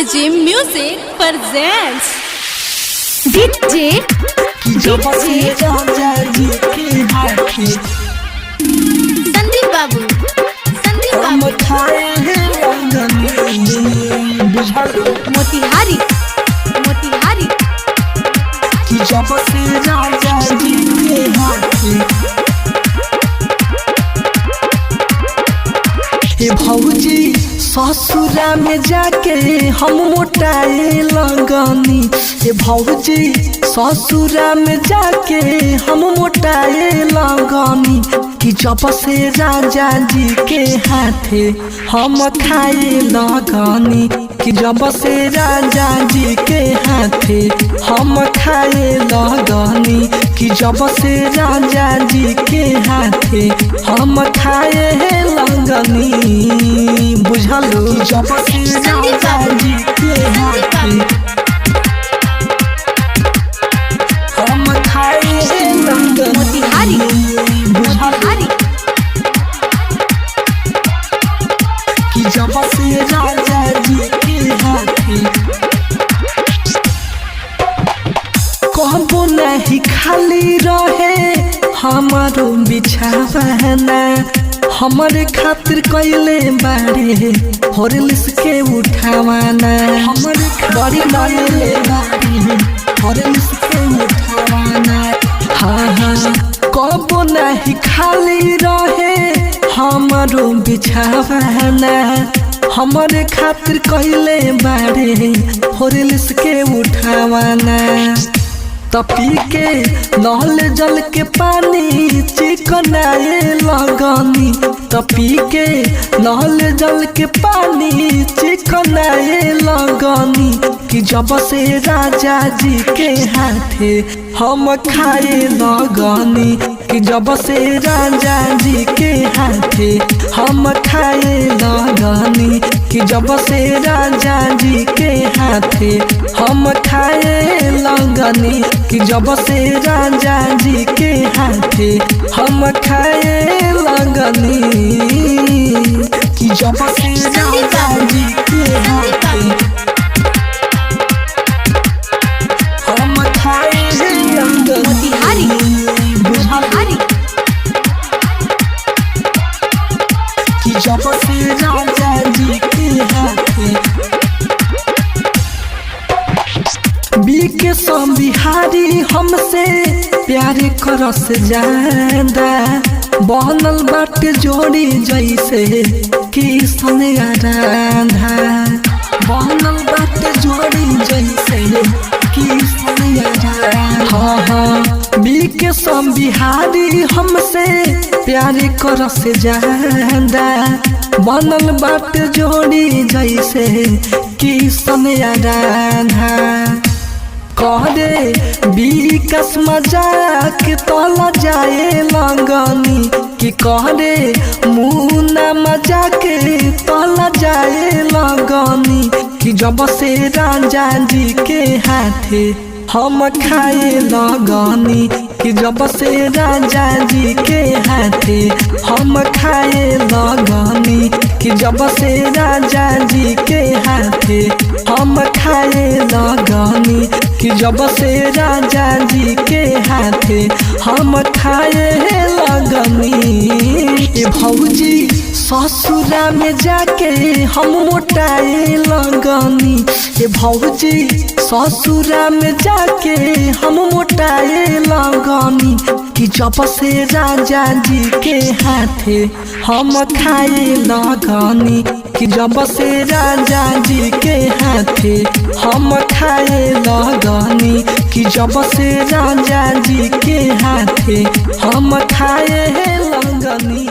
KG Music presents DJ Sandeep बाबू मोतिहारी भौजी ससुरा में जाके हम मोटाए लगनी। भौजी ससुरा में जाके हम मोटाए लगनी कि जब से राजा जी के हाथे हम खाए लगनी। कि जब से राजा जी के हाथे हम खाए लगनी। कि जब से राजा जी के हाथे हम खाए लगनी। बुझलो जब से राजा जी के हाथे हम खाए लगनी। मोतिहारी कि जब से राजा जी के हाथे कहबो नहीं खाली रहे हमारो बिछावना। हमारे खातिर कैले बारे हॉर्लिक्स के उठावाना। हमारे बड़ी कैले बारे हॉर्लिक्स के उठावाना। हाँ कहबो नहीं खाली रहे हमारो बिछावना। हमारे खातिर कैले बारे हॉर्लिक्स के उठावाना। तपी के नल जल के पानी चिकनाए लगनी। तपी के नल जल के पानी चिकनाए लगनी। कि जब से राजा जी के हाथे हम खाए लगनी। कि जब से राजा जी के हाथे हम खाए लगनी। कि जब से राजा जी के हाथे हम खाए लगनी। कि जब से राजा जी के हाथे हम खाए लगनी। कि जब से राजा जी के हाथे हम खाए मोतिहारी कि जब से राजा जी के हाथे बीके बिहारी हमसे प्यार करस ज्यादा। बनल बाटे जोड़ी जैसे किसन राधा। बनल बाटे जोड़ी जैसे किसन राधा। हाँ बीके बिहारी हमसे प्यार करस ज्यादा। बनल बाटे जोड़ी जैसे किसन राधा। कहरे विकास मजाक तला जाए लगनी। कि कहरे मुन्ना मजाक तला जाए लगनी। कि जब से राजा जी के हाथे हम खाए लगनी। कि जब से राजा जी के हाथे हम खाए लगनी। कि जब से राजा जी के हाथे हम खाए लगनी। कि जब से राजा जी के हाथे हम खाए लगनी। भौजी ससुरा में जाके हम मोटाए लगनी। भौजी ससुरा में जाके हम मोटाए लगनी। कि जब से राजा जी के हाथे हम खाए लगनी। कि जब से राजा जी के हाथे हम खाए लगनी। कि जब से राजा जी के हाथे हम खाए लगनी।